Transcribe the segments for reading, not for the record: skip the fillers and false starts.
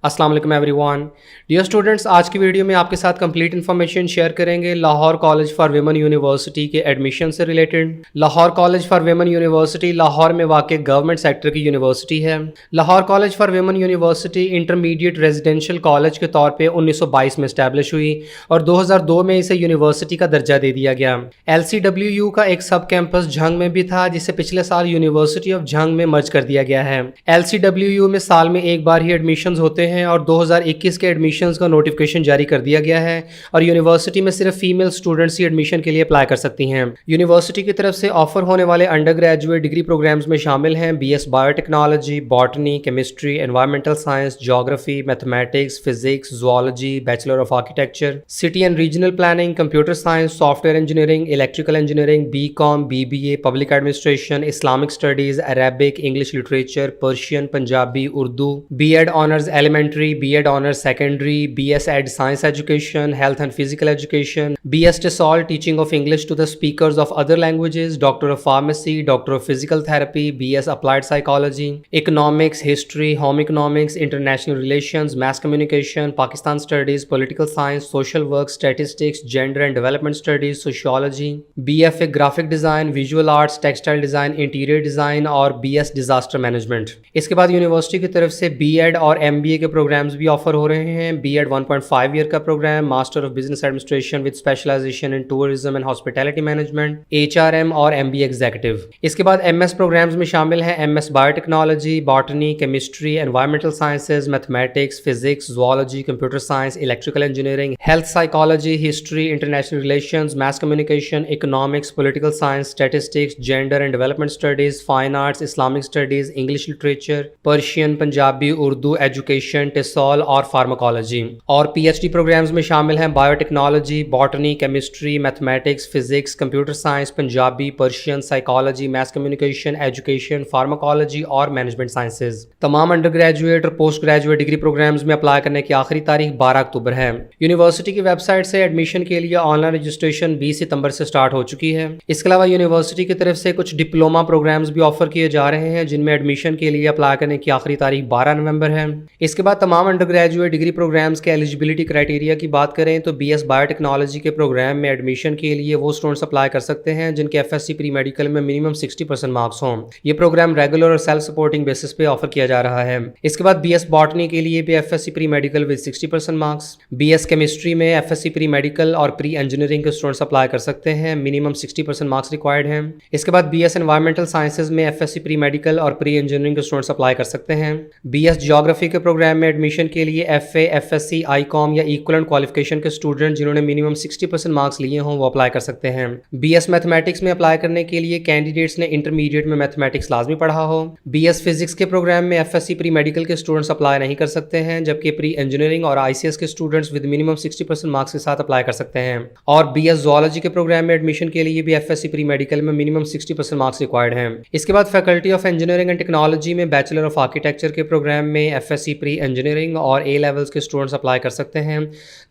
अस्सलाम वालेकुम everyone. Dear students, आज की वीडियो में आपके साथ कंप्लीट इन्फॉर्मेशन शेयर करेंगे Lahore college for women university के एडमिशन से related. Lahore college for women university Lahore में वाक़ गवर्नमेंट सेक्टर की यूनिवर्सिटी है। Lahore college for women university intermediate residential college के तौर पर 1922 में इस्टेब्लिश हुई और 2002 में इसे यूनिवर्सिटी का दर्जा दे दिया गया। LCWU का एक सब कैंपस झंग में भी था, जिसे पिछले साल यूनिवर्सिटी ऑफ झंग में मर्ज कर दिया गया है। LCWU में साल में एक बार ही एडमिशंस होते हैं और 2021 के एडमिशंस का नोटिफिकेशन जारी कर दिया गया है और यूनिवर्सिटी में सिर्फ फीमेल स्टूडेंट्स ही एडमिशन के लिए अप्लाई कर सकती हैं। यूनिवर्सिटी की तरफ से ऑफर होने वाले अंडर ग्रेजुएट डिग्री प्रोग्राम्स में शामिल हैं BS biotechnology, botany, chemistry, environmental science, geography, mathematics, physics, zoology, bachelor of architecture, city and regional planning, computer science, software engineering, electrical engineering, BCom, BBA, public administration, Islamic studies, Arabic, English literature, Persian, Punjabi, Urdu, B.Ed honours elementary, B.Ed honours secondary, BS Ed science education, health and physical education, BS TESOL teaching of English to the speakers of other languages, doctor of pharmacy, doctor of physical therapy, BS applied psychology, economics, history, home economics, international relations, mass communication, Pakistan studies, political science, social work, statistics, gender and development studies, sociology, BFA graphic design, visual arts, textile design, interior design और BS disaster management. इसके बाद university की तरफ से B.Ed और MBA के programmes भी offer हो रहे हैं। B.Ed 1.5 ईयर का programme, master of business administration with specialisation in tourism and hospitality management, HRM और MBA एग्जीक्यूटिव। इसके बाद MS प्रोग्राम्स में शामिल हैं MS biotechnology, botany, chemistry, environmental sciences, mathematics, physics, zoology, computer science, electrical engineering, health psychology, history, international relations, mass communication, economics, political science, statistics, gender and development studies, fine arts, Islamic studies, English literature, Persian, Punjabi, Urdu, education, TESOL और pharmacology. और PhD programmes में शामिल हैं biotechnology, botany, chemistry, mathematics, physics, computer science, Punjabi, Persian, psychology, mass communication, education, pharmacology और management sciences. तमाम under graduate और post graduate degree programs में apply करने की आखिरी तारीख 12 अक्टूबर है। यूनिवर्सिटी की वेबसाइट से एडमिशन के लिए ऑनलाइन रजिस्ट्रेशन 20 सितंबर से स्टार्ट हो चुकी है। इसके अलावा यूनिवर्सिटी की तरफ से कुछ डिप्लोमा प्रोग्राम्स भी ऑफर किए जा रहे हैं, जिनमें एडमिशन के लिए अप्लाई करने की आखिरी तारीख 12 नवंबर है। इसके बाद तमाम अंडर ग्रेजुएट डिग्री प्रोग्राम्स के एलिजिबिलिटी क्राइटेरिया की बात करें तो BS बायोटेक्नोलॉजी के प्रोग्राम में एडमिशन के लिए वो स्टूडेंट्स अप्लाई कर सकते हैं जिनके FSC प्री मेडिकल में मिनिमम 60% मार्क्स हों। ये प्रोग्राम रेगुलर और सेल्फ सपोर्टिंग बेसिस पे ऑफर किया जा रहा है। इसके बाद BS बॉटनी के लिए भी FSC pre medical with 60% marks. BS chemistry में FSC प्री मेडिकल और प्री इंजीनियरिंग के स्टूडेंट्स अप्लाई कर सकते हैं, मिनिमम 60% मार्क्स रिक्वायर्ड हैं। इसके बाद BS एनवायरमेंटल साइंसेज में FSC प्री मेडिकल और प्री इंजीनियरिंग के स्टूडेंट्स अप्लाई कर सकते हैं। BS ज्योग्राफी के प्रोग्राम में एडमिशन के लिए FA, FSC, ICOM या इक्वलेंट क्वालिफिकेशन के स्टूडेंट जिन्होंने मिनिमम 60% मार्क्स लिए हों वो अप्लाई कर सकते हैं। BS मैथमेटिक्स में अप्लाई करने के लिए कैंडिडेट्स ने इंटरमीडिएट में मैथमेटिक्स लाजमी पढ़ा हो। BS फिजिक्स के प्रोग्राम में FSC प्री मेडिकल के स्टूडेंट्स अप्लाई नहीं कर सकते हैं, जबकि प्री इंजीनियरिंग और ICS के स्टूडेंट्स विद मिनिमम 60% मार्क्स के साथ अप्लाई कर सकते हैं। और BS जूलॉजी के प्रोग्राम में एडमिशन के लिए भी FSC प्री मेडिकल में मिनिमम 60% मार्क्स रिक्वायर्ड हैं। इसके बाद faculty of engineering and technology में बैचलर ऑफ आर्किटेक्चर के प्रोग्राम में FSC प्री इंजीनियरिंग और A लेवल्स के स्टूडेंट्स अप्लाई कर सकते हैं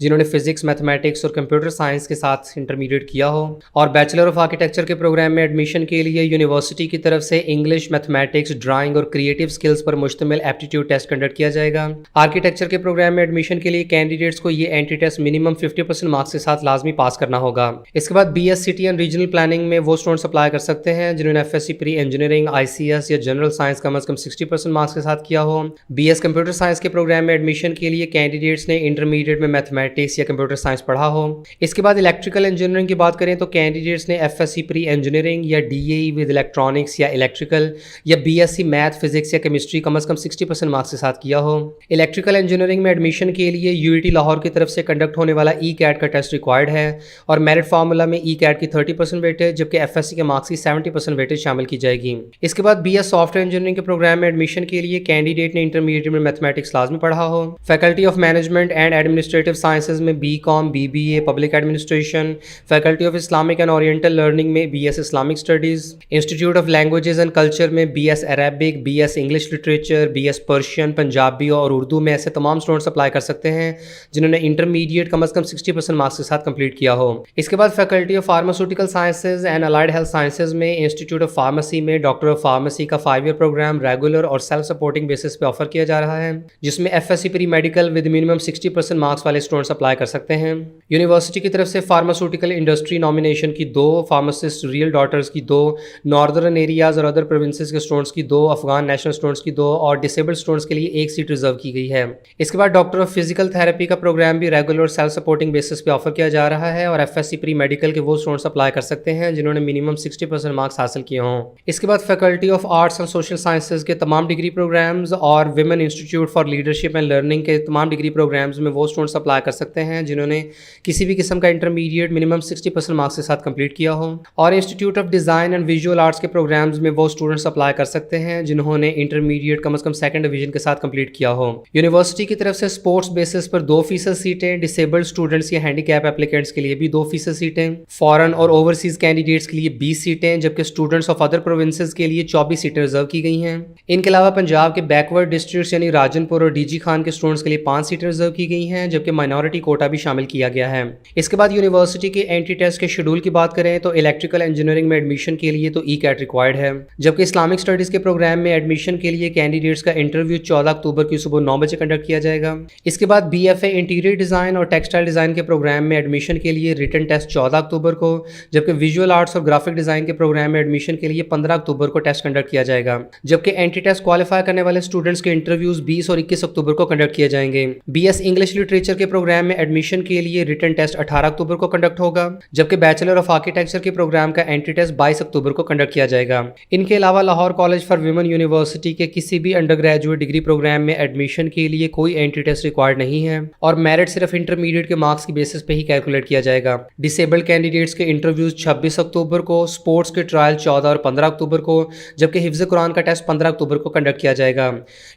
जिन्होंने फिजिक्स, मैथमेटिक्स और कंप्यूटर साइंस के साथ इंटरमीडिएट किया हो। और बैचलर ऑफ आर्किटेक्चर के प्रोग्राम में एडमिशन के लिए यूनिवर्सिटी की तरफ से इंग्लिश, मैथमेटिक्स, ड्राइंग और क्रिएटिव स्किल्स पर मुश्तमिल एप्टीट्यूड टेस्ट कंडक्ट किया जाएगा। आर्किटेक्चर के प्रोग्राम में एडमिशन के लिए कैंडिडेट्स को ये एंट्री टेस्ट मिनिमम 50% मार्क्स के साथ लाजमी पास करना होगा। इसके बाद BS city and regional planning में वो स्टूडेंट्स अप्लाई कर सकते हैं जिन्होंने FSC प्री इंजीनियरिंग, ICS या जनरल साइंस कम से कम 60% मार्क्स के साथ किया हो। BS कंप्यूटर साइंस के प्रोग्राम में एडमिशन के लिए कैंडिडेट्स ने इंटरमीडिएट में मैथमेटिक्स या कंप्यूटर साइंस पढ़ा हो। इसके बाद इलेक्ट्रिकल इंजीनियरिंग की बात करें तो कैंडिडेट्स ने FSC प्री इंजीनियरिंग या DAE विद इलेक्ट्रॉनिक्स या इलेक्ट्रिकल या BSc मैथ, फिजिक्स या केमिस्ट्री कम से कम 60% मार्क्स के साथ किया हो। इलेक्ट्रिकल इंजीनियरिंग में एडमिशन के लिए UET लाहौर की तरफ से कंडक्ट होने वाला ECAT का टेस्ट रिक्वायर्ड है और मेरिट फार्मूला में ECAT की 30% वेटेज जबकि FSC के मार्क्स की 70% वेटेज शामिल की जाएगी। इसके बाद BS सॉफ्टवेयर इंजीनियरिंग के प्रोग्राम में एडमिशन के लिए कैंडिडेट ने इंटरमीडिएट में मैथमेटिक्स लाजमी पढ़ा हो। Faculty of management and administrative sciences में BCom, BBA, public administration, faculty of Islamic and oriental learning में BS Islamic studies, institute of languages and culture में BS Arabic, BS English literature, BS Persian, Punjabi और उर्दू में ऐसे तमाम students apply कर सकते हैं जिन्होंने इंटरमीडिएट कम से कम 60% मार्क्स के साथ कंप्लीट किया हो। इसके बाद faculty of pharmaceutical sciences and allied health sciences में इंस्टीट्यूट ऑफ फार्मेसी में डॉक्टर ऑफ फार्मेसी का 5 ईयर प्रोग्राम रेगुलर और सेल्फ सपोर्टिंग बेसिस पे ऑफर किया जा रहा है। जिसमें FSC pre medical with minimum 60% marks वाले स्टूडेंट्स अप्लाई कर सकते हैं। यूनिवर्सिटी की तरफ से फार्मास्यूटिकल इंडस्ट्री नॉमिनेशन की 2, फार्मासिस्ट रियल डॉटर्स की 2, नॉर्दर्न एरियाज और अदर प्रोविंसेस के स्टूडेंट्स की 2, अफगान नेशनल स्टूडेंट्स की 2 और डिसेबल्ड स्टूडेंट्स के लिए 1 सीट रिजर्व की गई है। इसके बाद डॉक्टर ऑफ फिजिकल थेरेपी का प्रोग्राम भी रेगुलर और सेल्फ सपोर्टिंग बेसिस पे ऑफर किया जा रहा है और FSC प्री मेडिकल के वो स्टूडेंट्स अप्लाई कर सकते हैं जिन्होंने मिनिमम 60% मार्क्स हासिल किए हों। इसके बाद faculty of arts and social sciences के तमाम डिग्री प्रोग्राम्स और women institute for leadership and learning के तमाम डिग्री प्रोग्राम्स में वो स्टूडेंट्स अप्लाई कर सकते हैं जिन्होंने किसी भी किस्म का इंटरमीडिएट मिनिमम 60% मार्क्स के साथ कंप्लीट किया हो। और institute of design and visual arts के प्रोग्राम्स में वो स्टूडेंट्स अप्लाई कर सकते हैं जिन्होंने इंटरमीडिएट कम से कम 2nd डिवीजन के साथ कंप्लीट किया हो। यूनिवर्सिटी की तरफ से स्पोर्ट्स बेसिस पर 2% सीटें, डिसेबल्ड स्टूडेंट्स या हैंडीकैप एप्लीकेंट्स के लिए भी 2% सीटें, फॉरेन और ओवरसीज कैंडिडेट्स के लिए 20 सीटें, जबकि स्टूडेंट्स ऑफ अदर प्रोविंसेस के लिए 24 सीटें रिजर्व की गई हैं। इनके अलावा पंजाब के बैकवर्ड डिस्ट्रिक्ट्स यानी राजनपुर और डीजी खान के स्टूडेंट्स के लिए 5 सीटें रिजर्व की गई हैं, जबकि माइनॉरिटी कोटा भी शामिल किया गया है। इसके बाद यूनिवर्सिटी के एंट्री टेस्ट के शेड्यूल की बात करें तो इलेक्ट्रिकल इंजीनियरिंग में एडमिशन के लिए तो ई-कैट रिक्वायर्ड है, जबकि इस्लामिक स्टडीज के प्रोग्राम में एडमिशन के लिए कैंडिडेट्स का इंटरव्यू 14 अक्टूबर की सुबह 9 बजे कंडक्ट किया जाएगा। इसके बाद BFA इंटीरियर डिज़ाइन और टेक्सटाइल डिज़ाइन के प्रोग्राम में एडमिशन के लिए रिटन टेस्ट 14 अक्टूबर को, जबकि विजुअल आर्ट्स और ग्राफिक डिज़ाइन के प्रोग्राम में एडमिशन के लिए 15 अक्टूबर को टेस्ट कंडक्ट किया जाएगा, जबकि एंट्री टेस्ट क्वालिफाई करने वाले स्टूडेंट्स के इंटरव्यूज 20 और 21 अक्टूबर को कंडक्ट किए जाएंगे। BS इंग्लिश लिटरेचर के प्रोग्राम में एडमिशन के लिए रिटन टेस्ट 18 अक्टूबर को कंडक्ट होगा, जबकि बैचलर ऑफ आर्किटेक्चर के प्रोग्राम का एंट्री टेस्ट 22 अक्टूबर को कंडक्ट किया जाएगा। इनके अलावा Lahore college for women university के किसी भी अंडर ग्रेजुएट डिग्री प्रोग्राम में एडमिशन के लिए कोई एंट्री टेस्ट रिक्वायर्ड नहीं है और मेरिट सिर्फ इंटरमीडिएट के मार्क्स की बेसिस पे ही कैलकुलेट किया जाएगा। डिसेबल्ड कैंडिडेट्स के इंटरव्यूज 26 अक्टूबर को, स्पोर्ट्स के ट्रायल 14 और 15 अक्टूबर को, जबकि हिफ्ज़ कुरान का टेस्ट 15 अक्टूबर को कंडक्ट किया जाएगा।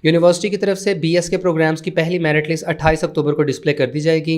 यूनिवर्सिटी की तरफ से BS के प्रोग्राम्स की पहली मेरिट लिस्ट 28 अक्टूबर को डिस्प्ले कर दी जाएगी।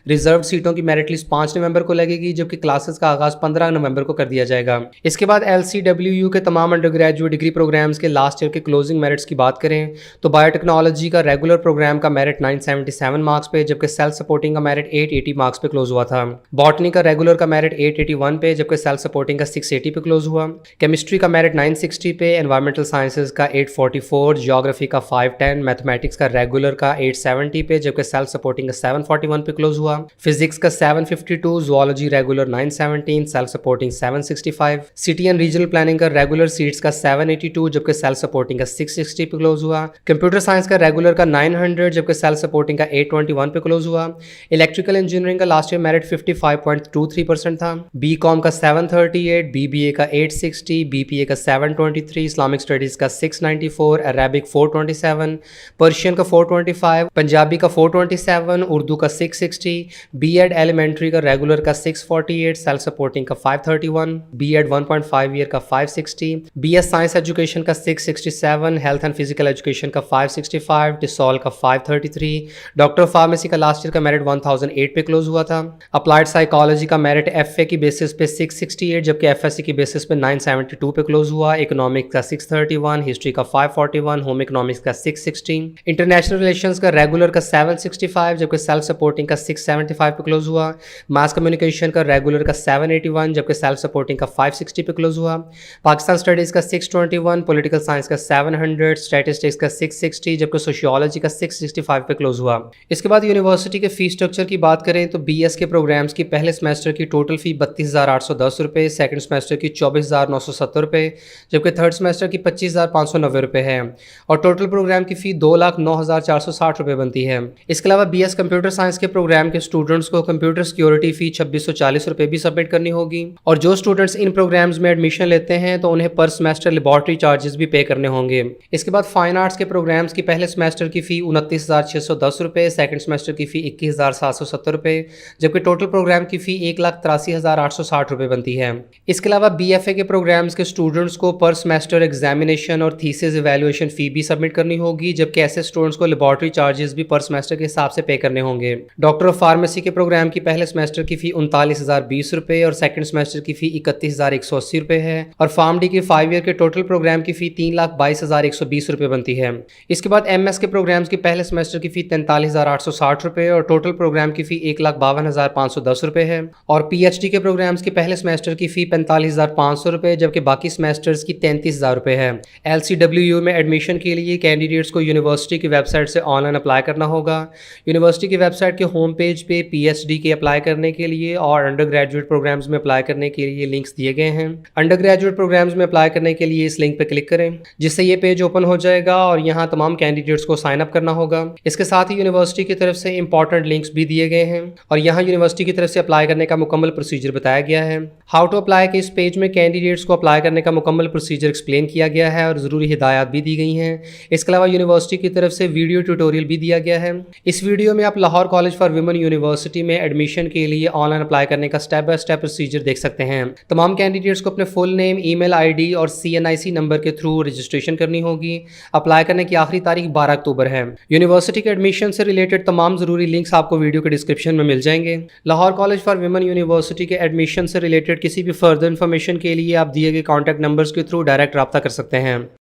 रिजर्व सीटों की मेरिट लिस्ट 5 नवंबर को लगेगी, जबकि क्लासेस का आगाज 15 नवंबर को कर दिया जाएगा। इसके बाद LCWU के तमाम अंडर ग्रेजुएट डिग्री प्रोग्राम्स के लास्ट ईयर के क्लोजिंग मेरिट्स की बात करें तो बायोटेक्नोलॉजी का रेगुलर प्रोग्राम का मेरिट 977 मार्क्स पे, जबकि सेल्फ सपोर्टिंग का मेरिट 880 मार्क्स पे क्लोज हुआ था। बॉटनी का रेगुलर का मेरिट 881 पे, जबकि सेल्फ सपोर्टिंग का 680 पे क्लोज हुआ। केमिस्ट्री का मेरिट 960 पे, एनवायरमेंटल साइंसेज का 844, जियोग्राफी का 510, मैथमेटिक्स का रेगुलर का 870 पे, जबकि सेल्फ सपोर्टिंग का 741 पे क्लोज हुआ। फिजिक्स का 752, zoology regular 917, self supporting 765। City and regional planning का रेगुलर सीट्स का 782, जबकि सेल्फ सपोर्टिंग का 660 पे क्लोज हुआ। कंप्यूटर साइंस का रेगुलर का 900, जबकि सेल्फ सपोर्टिंग का 821 पे क्लोज हुआ। इलेक्ट्रिकल इंजीनियरिंग का लास्ट ईयर मेरिट 55.23% था। BCom का 738, BBA का 860, BPA का 723, इस्लामिक स्टडीज का 694, अरेबिक 427, पर्शियन का 425, पंजाबी का 427, उर्दू का 660, B.Ed एलिमेंट्री का रेगुलर का 648, सेल्फ सपोर्टिंग का 531, B.Ed 1.5 ईयर का 560, BS साइंस एजुकेशन का 667, हेल्थ एंड फिजिकल एजुकेशन का 565, टिसॉल का 533, डॉक्टर फार्मेसी का लास्ट ईयर का मेरिट 1008 पे क्लोज हुआ था। अप्लाइड साइकोलॉजी का मेरिट FA की बेसिस पे 668, जबकि FSC की बेसिस पे 972 पे क्लोज हुआ। इकोनॉमिक्स का 631, हिस्ट्री का 541, होम इकोनॉमिक्स का 616, इंटरनेशनल रिलेशंस का रेगुलर का 765, जबकि सेल्फ सपोर्टिंग का 675 पे क्लोज हुआ। मास कम्युनिकेशन का रेगुलर का 781, जबकि सेल्फ सपोर्टिंग का 560 पे क्लोज हुआ। पाकिस्तान स्टडीज का 621, पॉलिटिकल साइंस का 700, स्टैटिस्टिक्स का 660, जबकि सोशियोलॉजी का 665 पे क्लोज हुआ। इसके बाद यूनिवर्सिटी के फीस स्ट्रक्चर की बात करें तो BS के प्रोग्राम्स की पहले सेमेस्टर की टोटल फी 32,810 रुपये, सेकंड सेमेस्टर की 24,970 रुपये, जबकि थर्ड सेमेस्टर की 25,590 रुपये है और टोटल प्रोग्राम की फ़ी 2,09,460 रुपये बनती है। इसके अलावा BS कंप्यूटर साइंस के प्रोग्राम के स्टूडेंट्स को कंप्यूटर सिक्योरिटी फ़ी 2640 रुपये भी सबमिट करनी होगी और जो स्टूडेंट्स इन प्रोग्राम्स में एडमिशन लेते हैं तो उन्हें पर सेमेस्टर लेबॉर्ट्री चार्जेस भी पे करने होंगे। इसके बाद फाइन आर्ट्स के प्रोग्राम्स की पहले सेमेस्टर की फ़ी 29,610 रुपये, सेकंड सेमेस्टर की फ़ी 21,770 रुपये, जबकि टोटल प्रोग्राम की फ़ी 1,83,860 रुपये बनती है। इसके अलावा BFA के प्रोग्राम्स के स्टूडेंट्स को पर सेमेस्टर एग्जामिनेशन और थीसिस इवैल्यूएशन फ़ी भी सबमिट करनी होगी, जबकि ऐसे स्टूडेंट्स को लेबॉर्ट्री चार्जेस भी पर सेमेस्टर के हिसाब से पे करने होंगे। डॉक्टर ऑफ फार्मेसी के प्रोग्राम की पहले सेमेस्टर की फ़ी 39,020 रुपये और सेकंड सेमेस्टर की फ़ी 31,180 रुपये है और फार्म डी के 5 ईयर के टोटल प्रोग्राम की फ़ी 3,22,120 रुपये बनती है। इसके बाद MS के प्रोग्राम्स की पहले सेमेस्टर की फ़ी 43,860 रुपये और टोटल प्रोग्राम की फ़ी 1,52,510 रुपये है और PhD के प्रोग्राम्स की पहले सेमेस्टर की फ़ी 45,500 रुपये, जबकि बाकी सेमेस्टर्स की 33,000 रुपये है। LCWU में एडमिशन के लिए कैंडिडेट्स को यूनिवर्सिटी यूनिवर्सिटी की वेबसाइट से ऑनलाइन अप्लाई करना होगा। यूनिवर्सिटी की वेबसाइट के होम पेज पे पीएचडी के अप्लाई करने के लिए और अंडर ग्रेजुएट प्रोग्राम्स में अप्लाई करने के लिए लिंक्स दिए गए हैं। अंडर ग्रेजुएट प्रोग्राम्स में अप्लाई करने के लिए इस लिंक पर क्लिक करें, जिससे ये पेज ओपन हो जाएगा और यहाँ तमाम कैंडिडेट्स को साइन अप करना होगा। इसके साथ ही यूनिवर्सिटी की तरफ से इंपॉर्टेंट लिंक्स भी दिए गए हैं और यहाँ यूनिवर्सिटी की तरफ से अप्लाई करने का मुकम्मल प्रोसीजर बताया गया है। हाउ टू अप्लाई के इस पेज में कैंडिडेट्स को अप्लाई करने का मुकम्मल प्रोसीजर एक्सप्लेन किया गया है और ज़रूरी हिदायत भी दी गई हैं। इसके अलावा यूनिवर्सिटी की तरफ से वीडियो ट्यूटोरियल भी दिया गया है। इस वीडियो में आप Lahore college for women university में एडमिशन के लिए ऑनलाइन अप्लाई करने का स्टेप बाय स्टेप प्रोसीजर देख सकते हैं। तमाम कैंडिडेट्स को अपने फुल नेम, ईमेल आईडी और CNIC नंबर के थ्रू रजिस्ट्रेशन करनी होगी। अप्लाई करने की आखिरी तारीख 12 अक्टूबर है। यूनिवर्सिटी के एडमिशन से रिलेटेड तमाम ज़रूरी लिंक्स आपको वीडियो के डिस्क्रिप्शन में मिल जाएंगे। Lahore college for women university के एडमिशन से रिलेटेड किसी भी फर्दर इन्फॉर्मेशन के लिए आप दिए गए कॉन्टैक्ट नंबर्स के थ्रू डायरेक्ट रब्ता कर सकते हैं।